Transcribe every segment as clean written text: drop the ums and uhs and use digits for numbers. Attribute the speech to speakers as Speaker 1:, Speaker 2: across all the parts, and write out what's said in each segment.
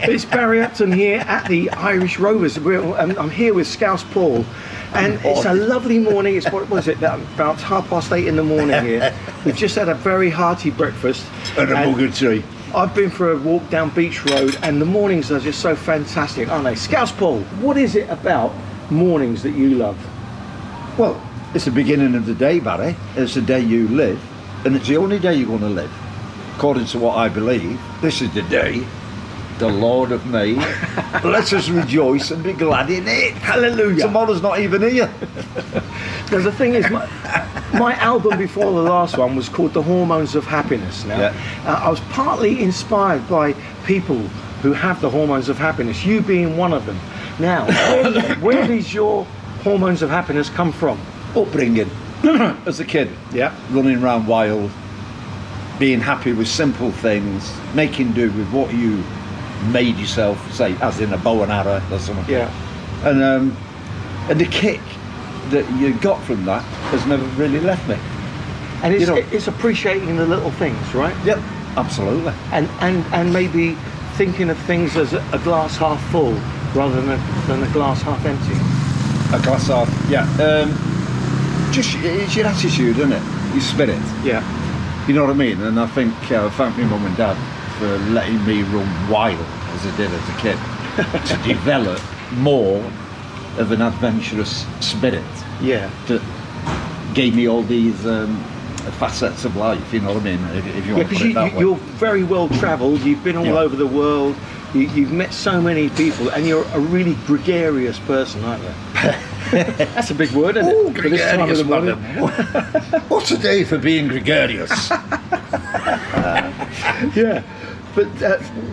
Speaker 1: It's Barry Upton here at the Irish Rovers. I'm here with Scouse Paul, and it's a lovely morning. It's what was it? About 8:30 in the morning here. We've just had a very hearty breakfast
Speaker 2: and a bugger tree.
Speaker 1: I've been for a walk down Beach Road, and the mornings are just so fantastic, aren't they? Scouse Paul, what is it about mornings that you love?
Speaker 2: Well, it's the beginning of the day, Barry. It's the day you live, and it's the only day you're going to live. According to what I believe, this is the day the Lord have made. Let us rejoice and be glad in it.
Speaker 1: Hallelujah.
Speaker 2: Tomorrow's not even here.
Speaker 1: Now the thing is, my album before the last one was called The Hormones of Happiness. Now, I was partly inspired by people who have the hormones of happiness, you being one of them. Now, where does your hormones of happiness come from?
Speaker 2: Upbringing. As a kid, running around wild, being happy with simple things, making do with what you made yourself, say, as in a bow and arrow or something.
Speaker 1: Yeah.
Speaker 2: And the kick that you got from that has never really left me.
Speaker 1: And it's appreciating the little things, right?
Speaker 2: Yep, absolutely.
Speaker 1: And maybe thinking of things as a glass half full rather than a glass half empty.
Speaker 2: A glass half, yeah. Just it's your attitude, isn't it? Your spirit.
Speaker 1: Yeah.
Speaker 2: You know what I mean? And I think I thank my mum and dad for letting me run wild as I did as a kid to develop more of an adventurous spirit.
Speaker 1: Yeah.
Speaker 2: That gave me all these facets of life. You know what I mean? If you want to put it that way.
Speaker 1: You're very well travelled. You've been all over the world. You've met so many people, and you're a really gregarious person, aren't you? That's a big word, isn't it?
Speaker 2: Oh, gregarious, madam. What's a day for being gregarious?
Speaker 1: Yeah. But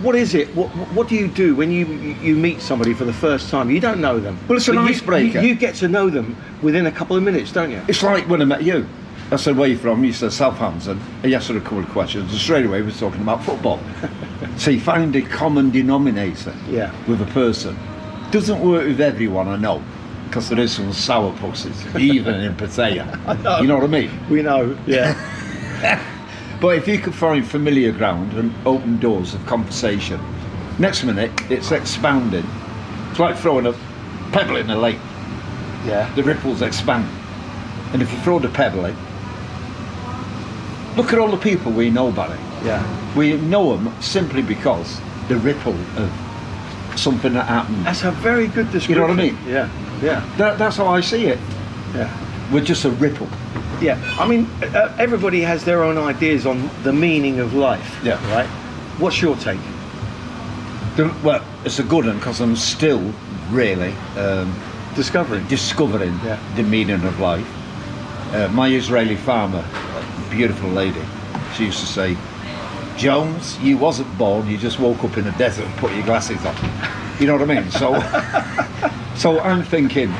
Speaker 1: what is it? What do you do when you meet somebody for the first time? You don't know them.
Speaker 2: Well, it's an icebreaker.
Speaker 1: You get to know them within a couple of minutes, don't you?
Speaker 2: It's like when I met you. I said, where are you from? You said Southampton. And you asked her a couple of questions, and straight away we were talking about football. So you find a common denominator with a person. Doesn't work with everyone, I know, because there is some sourpusses, even in Pattaya. You know what I mean?
Speaker 1: We know, yeah.
Speaker 2: But if you could find familiar ground and open doors of conversation, next minute it's expounding. It's like throwing a pebble in a lake.
Speaker 1: Yeah.
Speaker 2: The ripples expand. And if you throw the pebble in, look at all the people we know, Barry.
Speaker 1: Yeah.
Speaker 2: We know them simply because the ripple of something that happened.
Speaker 1: That's a very good description.
Speaker 2: You know what I mean?
Speaker 1: Yeah. Yeah.
Speaker 2: That's how I see it.
Speaker 1: Yeah.
Speaker 2: We're just a ripple.
Speaker 1: Yeah. I mean, everybody has their own ideas on the meaning of life.
Speaker 2: Yeah.
Speaker 1: Right? What's your take?
Speaker 2: Well, it's a good one because I'm still really
Speaker 1: discovering
Speaker 2: the meaning of life. My Israeli farmer, a beautiful lady, she used to say, Jones, you wasn't born, you just woke up in the desert and put your glasses on. You know what I mean? So I'm thinking,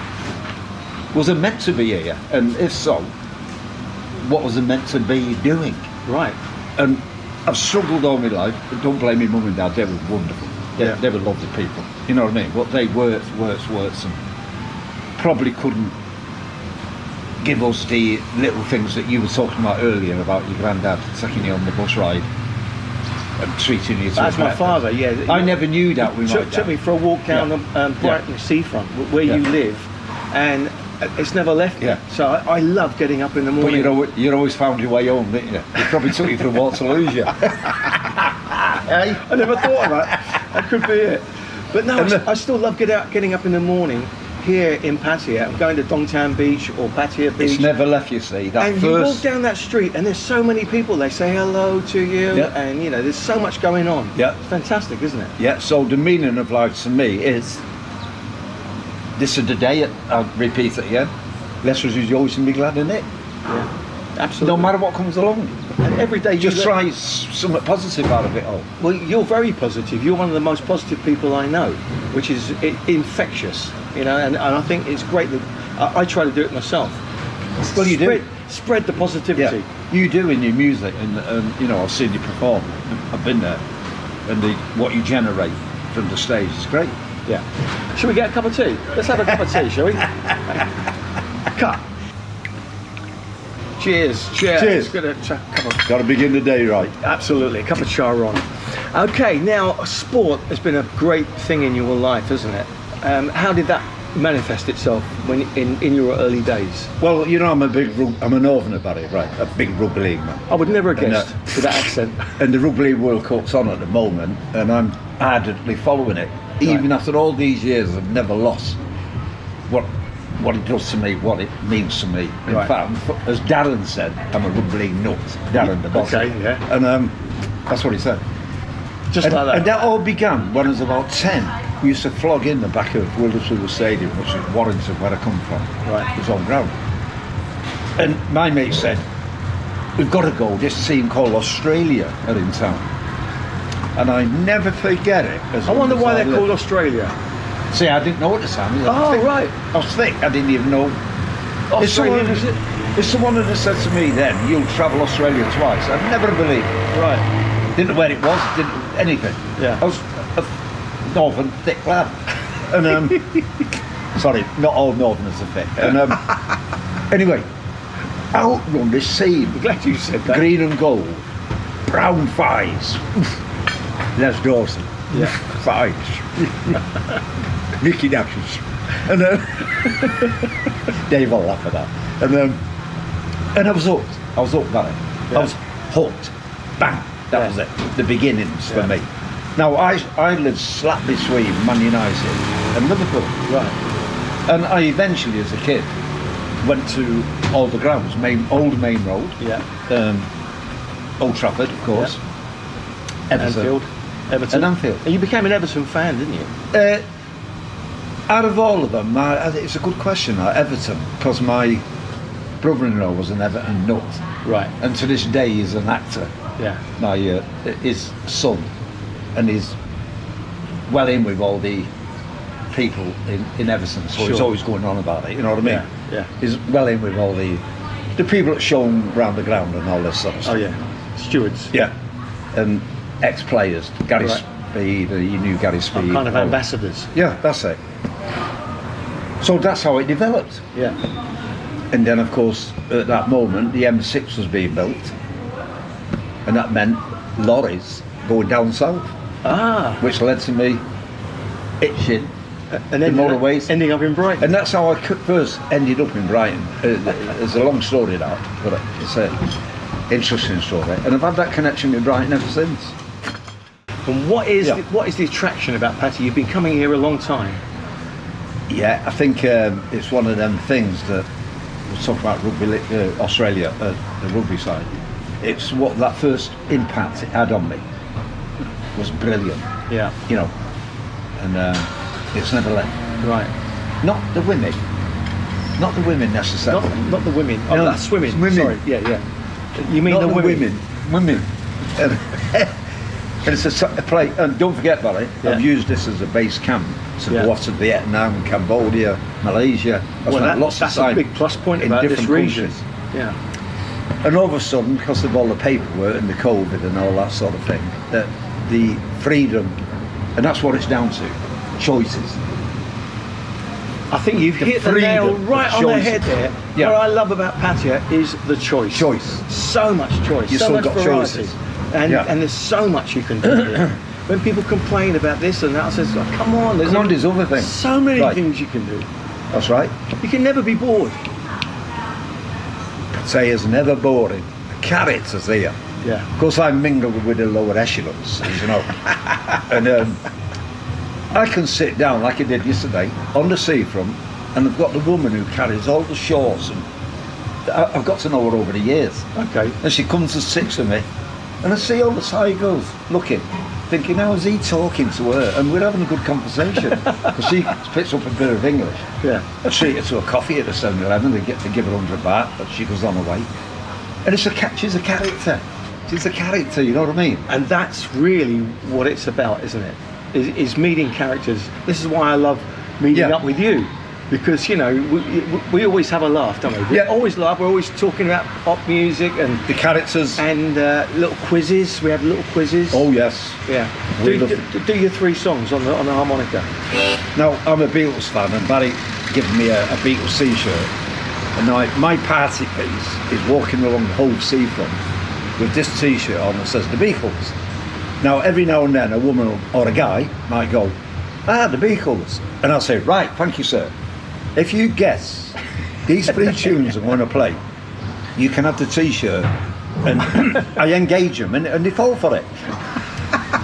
Speaker 2: was I meant to be here? And if so, what was I meant to be doing?
Speaker 1: Right.
Speaker 2: And I've struggled all my life, but don't blame me mum and dad, they were wonderful. They were lovely people. You know what I mean? But they worked, and probably couldn't give us the little things that you were talking about earlier about your granddad taking you on the bus ride and treating you to
Speaker 1: That's my father, yeah.
Speaker 2: I never knew that with my dad.
Speaker 1: Took me for a walk down the Brighton seafront where you live, and it's never left me. So I love getting up in the morning.
Speaker 2: But you always found your way home, didn't you? It probably took you for a walk to lose you.
Speaker 1: Hey? I never thought of that. That could be it. But no, I still love getting up in the morning here in Pattaya. I'm going to Dongtan Beach or Pattaya Beach.
Speaker 2: It's never left, you see.
Speaker 1: You walk down that street and there's so many people. They say hello to you, and you know there's so much going on.
Speaker 2: Yeah,
Speaker 1: it's fantastic, isn't it?
Speaker 2: Yeah. So the meaning of life to me is this is the day. I'll repeat it again. Let's rejoice and be glad in it.
Speaker 1: Yeah. Absolutely.
Speaker 2: No matter what comes along.
Speaker 1: And every day
Speaker 2: just try something positive out of it all.
Speaker 1: Well, you're very positive. You're one of the most positive people I know, which is infectious, you know, and I think it's great that I try to do it myself.
Speaker 2: Well, you do.
Speaker 1: Spread the positivity.
Speaker 2: Yeah, you do in your music, and you know, I've seen you perform. I've been there, and what you generate from the stage is great.
Speaker 1: Yeah. Shall we get a cup of tea? Let's have a cup of tea, shall we? Cut. Cheers.
Speaker 2: Cheers. Got to begin the day right.
Speaker 1: Absolutely. A cup of Charon. Okay, now sport has been a great thing in your life, hasn't it? How did that manifest itself when in your early days?
Speaker 2: Well, you know, I'm a northerner, Barry, right? A big rugby league man.
Speaker 1: I would never have guessed with that accent.
Speaker 2: And the Rugby League World Cup's on at the moment, and I'm ardently following it. Even after all these years, I've never lost what it does to me, what it means to me. In fact, as Darren said, I'm a rugby league nut. Darren, the boss.
Speaker 1: Okay, yeah.
Speaker 2: And that's what he said.
Speaker 1: Just like that.
Speaker 2: And that all began when I was about 10. We used to flog in the back of Wilderswil Stadium, which is Warrington, where I come from.
Speaker 1: Right.
Speaker 2: It was on ground. And my mate said, we've got to go, this team called Australia are in town. And I never forget it.
Speaker 1: I wonder why they're called Australia.
Speaker 2: See, I didn't know at the time.
Speaker 1: Right.
Speaker 2: I was thick, I didn't even know.
Speaker 1: Australia,
Speaker 2: If someone had said to me then, you'll travel Australia twice, I'd never believe it.
Speaker 1: Right.
Speaker 2: Didn't know where it was, didn't anything.
Speaker 1: Yeah.
Speaker 2: I was a northern thick lad. And sorry, not all northerners are thick. And anyway, outrun this team.
Speaker 1: I'm glad you said that.
Speaker 2: Green and gold, brown thighs. Les Dawson.
Speaker 1: Yeah.
Speaker 2: Thighs. Mickey Dashes. And Dave will laugh at that. And I was hooked. I was hooked, Barry.
Speaker 1: Yeah.
Speaker 2: I was hooked. Bang. That was it. The beginnings for me. Now I lived slap between Man United and Liverpool.
Speaker 1: Right.
Speaker 2: And I eventually, as a kid, went to all the grounds, old Main Road.
Speaker 1: Yeah.
Speaker 2: Old Trafford, of course.
Speaker 1: Everton.
Speaker 2: And Anfield.
Speaker 1: And you became an Everton fan, didn't you?
Speaker 2: Out of all of them, it's a good question, Everton, because my brother-in-law was an Everton nut.
Speaker 1: Right.
Speaker 2: And to this day he's an actor.
Speaker 1: Yeah.
Speaker 2: His son, and he's well in with all the people in Everton, so he's always going on about it, you know what I mean?
Speaker 1: Yeah.
Speaker 2: He's well in with all the people that show him around the ground and all this sort of stuff.
Speaker 1: Oh yeah. Stewards.
Speaker 2: Yeah. And ex-players, Gary Speed, you knew Gary Speed.
Speaker 1: Kind of ambassadors.
Speaker 2: Yeah, that's it. So that's how it developed.
Speaker 1: Yeah.
Speaker 2: And then, of course, at that moment, the M6 was being built, and that meant lorries going down south, which led to me itching
Speaker 1: and
Speaker 2: the motorways,
Speaker 1: ending up in Brighton.
Speaker 2: and that's how I first ended up in Brighton. It's a long story that, but it's an interesting story, and I've had that connection with Brighton ever since.
Speaker 1: And what is the attraction about Pattaya? You've been coming here a long time.
Speaker 2: Yeah, I think it's one of them things that we'll talk about rugby, Australia, the rugby side. It's what that first impact it had on me was brilliant.
Speaker 1: Yeah.
Speaker 2: You know, and it's never left.
Speaker 1: Right.
Speaker 2: Not the women necessarily.
Speaker 1: Not the women. Oh,
Speaker 2: No,
Speaker 1: that's women.
Speaker 2: women.
Speaker 1: Sorry. Yeah. You mean
Speaker 2: Not
Speaker 1: the women?
Speaker 2: Women. And it's a play. And don't forget, Barry, I've used this as a base camp to go off to Vietnam, Cambodia, Malaysia.
Speaker 1: That's a big plus point
Speaker 2: in
Speaker 1: about
Speaker 2: different
Speaker 1: this region.
Speaker 2: countries.
Speaker 1: Yeah.
Speaker 2: And all of a sudden, because of all the paperwork and the COVID and all that sort of thing, that the freedom, and that's what it's down to, choices.
Speaker 1: I think you've hit the nail right on the head there.
Speaker 2: Yeah.
Speaker 1: What I love about Pattaya is the choice. So much choice.
Speaker 2: You've
Speaker 1: so
Speaker 2: still
Speaker 1: much
Speaker 2: got
Speaker 1: variety.
Speaker 2: choices.
Speaker 1: And there's so much you can do here. When people complain about this and that, I says, oh, come on, there's
Speaker 2: other things.
Speaker 1: So many things you can do.
Speaker 2: That's right.
Speaker 1: You can never be bored.
Speaker 2: Pataya's never boring. The characters here.
Speaker 1: Yeah.
Speaker 2: Of course, I mingle with the lower echelons, you know. And I can sit down like I did yesterday on the seafront, and I've got the woman who carries all the shorts, and I've got to know her over the years.
Speaker 1: Okay.
Speaker 2: And she comes and sits with me, and I see all the side girls looking, thinking, how is he talking to her? And we're having a good conversation. Because she picks up a bit of English.
Speaker 1: Yeah.
Speaker 2: I treat her to a coffee at the 7-Eleven, they get to give her 100 baht, but she goes on her way. And she's a character. She's a character, you know what I mean?
Speaker 1: And that's really what it's about, isn't it? Is meeting characters. This is why I love meeting up with you. because we always have a laugh, don't we? We always laugh. We're always talking about pop music and
Speaker 2: the characters
Speaker 1: and little quizzes. We have little quizzes.
Speaker 2: Oh yes.
Speaker 1: Yeah. Do your 3 songs on the harmonica.
Speaker 2: Now I'm a Beatles fan, and Barry gave me a Beatles t-shirt, and my party piece is walking along the whole seafront with this t-shirt on that says the Beatles. Now every now and then a woman or a guy might go, the Beatles, and I'll say, right, thank you sir. If you guess these 3 tunes I'm going to play, you can have the t-shirt, and I engage them and they fall for it.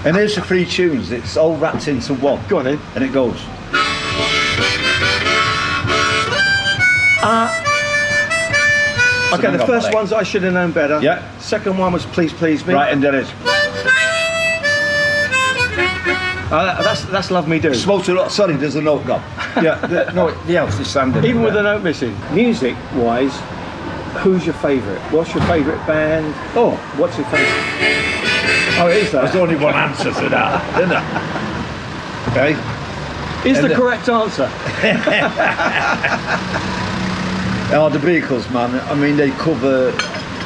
Speaker 2: And here's the 3 tunes, it's all wrapped into one.
Speaker 1: Go on then.
Speaker 2: And it goes.
Speaker 1: Okay, the first one's I Should Have Known Better.
Speaker 2: Yeah.
Speaker 1: Second one was Please Please Me.
Speaker 2: Right, and there it is.
Speaker 1: That's Love Me Do.
Speaker 2: Smoked a lot. Sorry, there's a note gone. Yeah, the else is standing.
Speaker 1: Even with the note missing. Music-wise, who's your favourite? What's your favourite band?
Speaker 2: Oh,
Speaker 1: what's your favourite? Oh, it is that.
Speaker 2: There's only one answer to that, isn't there? Okay.
Speaker 1: Is the correct answer?
Speaker 2: Oh, the Beatles, man. I mean, they cover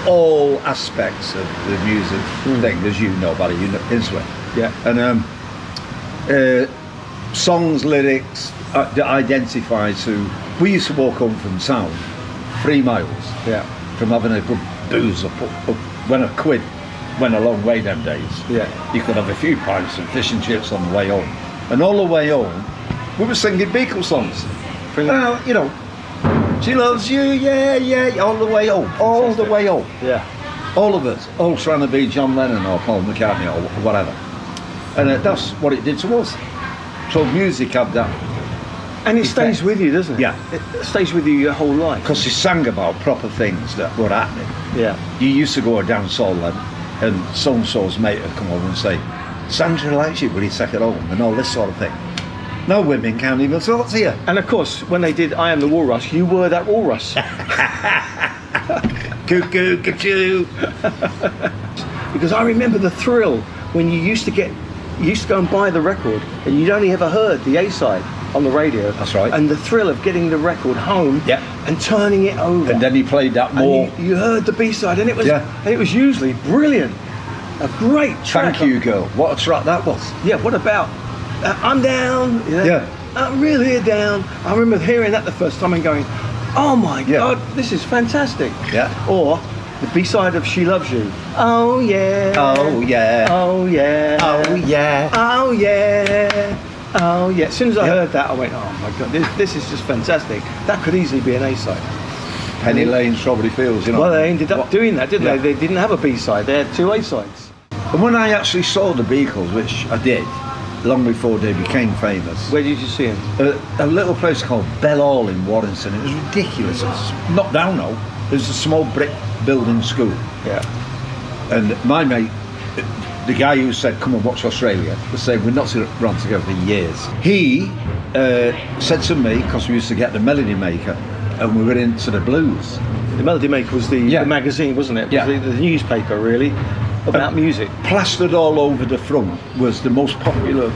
Speaker 2: all aspects of the music thing, as you know, Barry. You know, into it.
Speaker 1: Yeah.
Speaker 2: And songs, lyrics that identifies who. We used to walk home from town 3 miles.
Speaker 1: Yeah.
Speaker 2: From having a good booze up when a quid went a long way them days.
Speaker 1: Yeah.
Speaker 2: You could have a few pints and fish and chips on the way home. And all the way home, we were singing Beatles songs. She loves you, yeah, yeah, all the way home. All the way home.
Speaker 1: Yeah.
Speaker 2: All of us. All trying to be John Lennon or Paul McCartney or whatever. And that's what it did to us. So music had that.
Speaker 1: And it stays with you, doesn't it?
Speaker 2: Yeah.
Speaker 1: It stays with you your whole life.
Speaker 2: Because she sang about proper things that were happening.
Speaker 1: Yeah.
Speaker 2: You used to go to a dance hall then, and so-and-so's mate would come over and say, Sandra likes you, will you take it home? And all this sort of thing. No women can't even talk to you.
Speaker 1: And of course, when they did I Am the Walrus, you were that walrus.
Speaker 2: Cuckoo, cuckoo.
Speaker 1: Because I remember the thrill when you used to go and buy the record and you'd only ever heard the A-side on the radio.
Speaker 2: That's right.
Speaker 1: And the thrill of getting the record home and turning it over.
Speaker 2: And then he played that more.
Speaker 1: And you heard the B-side and it was usually brilliant. A great track.
Speaker 2: Thank you, girl. What a track that was.
Speaker 1: Yeah, what about I'm down.
Speaker 2: Yeah.
Speaker 1: I'm really down. I remember hearing that the first time and going, oh my God, this is fantastic.
Speaker 2: Yeah.
Speaker 1: Or the B-side of She Loves You. Oh yeah.
Speaker 2: Oh yeah.
Speaker 1: Oh yeah.
Speaker 2: Oh yeah.
Speaker 1: Oh yeah. Oh yeah. As soon as I heard that, I went, oh my God, this is just fantastic. That could easily be an A-side.
Speaker 2: Penny Lane, Strawberry Fields, you know.
Speaker 1: Well, they ended up doing that, didn't they? They didn't have a B-side. They had 2 A-sides.
Speaker 2: And when I actually saw the Beatles, which I did, long before they became famous.
Speaker 1: Where did you see them?
Speaker 2: A little place called Bell Hall in Warrington. It was ridiculous. It's not down now. There's a small brick building school.
Speaker 1: Yeah.
Speaker 2: And my mate, the guy who said, come and watch Australia, was saying, we're not run together for years. He said to me, because we used to get the Melody Maker, and we were into the blues.
Speaker 1: The Melody Maker was the magazine, wasn't it? It was the newspaper, really, about music.
Speaker 2: Plastered all over the front was the most popular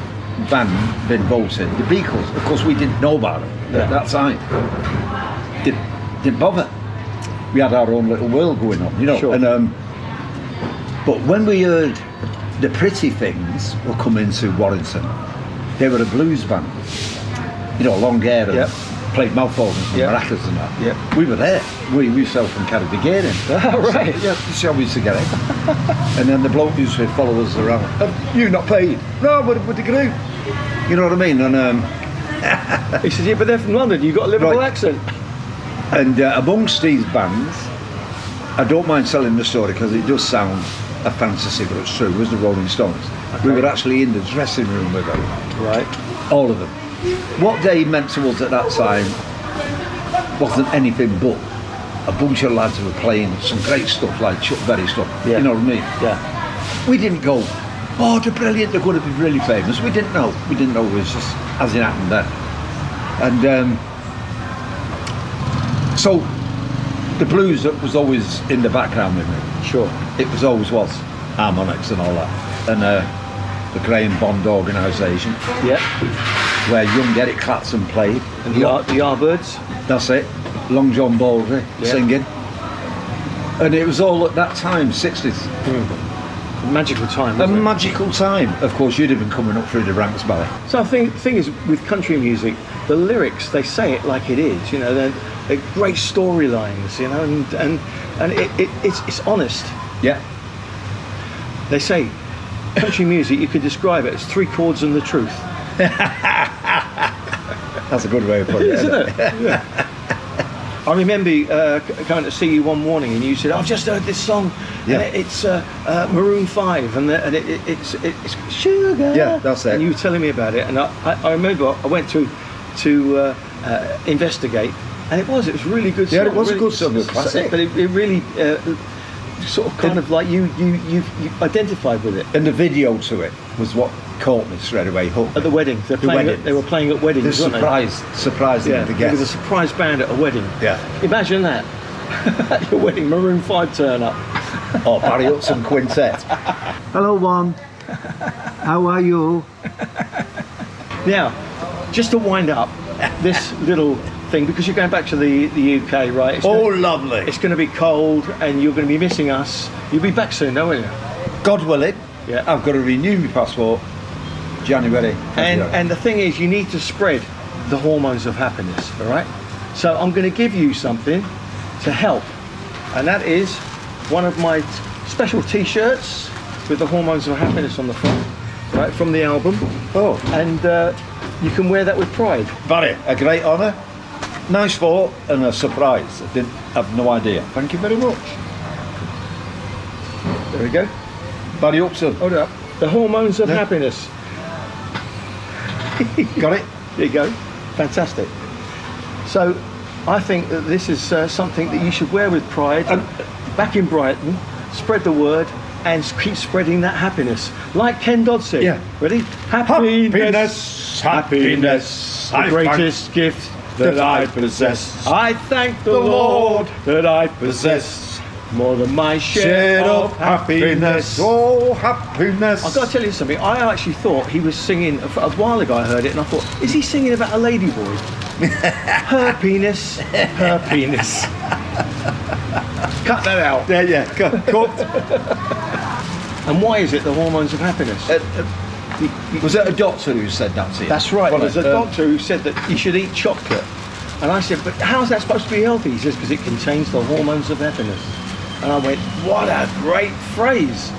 Speaker 2: band been voted, the Beatles. Of course, we didn't know about it at that time. Didn't bother. We had our own little world going on, you know.
Speaker 1: Sure.
Speaker 2: And but when we heard the Pretty Things were coming to Warrington, they were a blues band. You know, long hair and played mouth organs and maracas and that.
Speaker 1: Yeah.
Speaker 2: We were there. We yourself and carried the gear in.
Speaker 1: Right.
Speaker 2: Yeah, that's how we used to get it. And then the bloke used to follow us around. You not paid? No, with the group. You know what I mean? And
Speaker 1: he said, yeah, but they're from London. You've got a Liverpool accent.
Speaker 2: And amongst these bands, I don't mind telling the story because it does sound a fantasy, but it's true. It was the Rolling Stones. Okay. We were actually in the dressing room with them.
Speaker 1: Right.
Speaker 2: All of them. What they meant to us at that time wasn't anything but a bunch of lads who were playing some great stuff like Chuck Berry stuff.
Speaker 1: Yeah.
Speaker 2: You know what I mean?
Speaker 1: Yeah.
Speaker 2: We didn't go, oh, they're brilliant, they're going to be really famous. We didn't know. We didn't know. It was just as it happened then. And so the blues was always in the background with me.
Speaker 1: Sure.
Speaker 2: It was always harmonics and all that. And the Graham Bond organisation,
Speaker 1: Yeah.
Speaker 2: where young Eric Clapton played.
Speaker 1: And the Yardbirds.
Speaker 2: That's it. Long John Baldry
Speaker 1: Yeah.
Speaker 2: singing. And it was all at that time, 60s.
Speaker 1: Magical time.
Speaker 2: A
Speaker 1: Wasn't it?
Speaker 2: magical time. Of course, you'd have been coming up through the ranks, Barry.
Speaker 1: So I think the thing is with country music, the lyrics, they say it like it is. You know, they're great storylines. You know, and it's honest.
Speaker 2: Yeah.
Speaker 1: They say country music, you could describe it as 3 chords and the truth.
Speaker 2: That's a good way of putting it,
Speaker 1: Isn't it? Yeah. I remember going to see you one morning and you said, I've just heard this song,
Speaker 2: Yeah.
Speaker 1: and it's Maroon 5, and it's Sugar.
Speaker 2: Yeah, that's it.
Speaker 1: And you were telling me about it, and I remember I went to investigate, and it was a really good song.
Speaker 2: Yeah, it was a
Speaker 1: really,
Speaker 2: good song, a classic.
Speaker 1: But it really sort of kind of like you identified with it.
Speaker 2: And the video to it was what caught me straight away, hooked
Speaker 1: At the
Speaker 2: me.
Speaker 1: wedding, they were playing at weddings,
Speaker 2: The
Speaker 1: weren't they?
Speaker 2: surprising
Speaker 1: Yeah,
Speaker 2: the
Speaker 1: there was a
Speaker 2: guests.
Speaker 1: surprise band at a wedding.
Speaker 2: Yeah.
Speaker 1: Imagine that. At your wedding, Maroon 5 turn up.
Speaker 2: Or Barry Upton Quintet.
Speaker 3: Hello, Juan. How are you?
Speaker 1: Now, just to wind up this little thing, because you're going back to the UK, right?
Speaker 2: Lovely.
Speaker 1: It's going to be cold and you're going to be missing us. You'll be back soon, though, won't you?
Speaker 2: God willing.
Speaker 1: Yeah.
Speaker 2: I've got to renew my passport January.
Speaker 1: And the thing is, you need to spread the hormones of happiness, all right? So I'm going to give you something to help, and that is one of my special T-shirts with the hormones of happiness on the front, right, from the album.
Speaker 2: Oh,
Speaker 1: And you can wear that with pride.
Speaker 2: Barry, a great honour. Nice thought and a surprise. I didn't have no idea. Thank you very much.
Speaker 1: There we go.
Speaker 2: Barry Upton.
Speaker 1: Hold it up. The hormones of
Speaker 2: Yeah.
Speaker 1: happiness.
Speaker 2: Got it?
Speaker 1: There you go. Fantastic. So I think that this is something that you should wear with pride. Back in Brighton, spread the word and keep spreading that happiness. Like Ken Dodd said.
Speaker 2: Yeah.
Speaker 1: Ready?
Speaker 2: Happiness,
Speaker 1: happiness, the
Speaker 2: I
Speaker 1: greatest gift that I possess. I thank the
Speaker 2: the
Speaker 1: Lord
Speaker 2: Lord
Speaker 1: that I possess more than my share of happiness.
Speaker 2: Oh, happiness.
Speaker 1: I've got to tell you something. I actually thought he was singing a while ago. I heard it, and I thought, is he singing about a lady boy? Her penis, her penis. Cut that out.
Speaker 2: There, yeah. Cut.
Speaker 1: And why is it the hormones of happiness?
Speaker 2: Was it a doctor who said that to you?
Speaker 1: That's right. There's
Speaker 2: Wasn't
Speaker 1: a
Speaker 2: it?
Speaker 1: doctor who said that you should eat chocolate, and I said, but how's that supposed to be healthy? He says, because it contains the hormones of happiness. And I went, what a great phrase.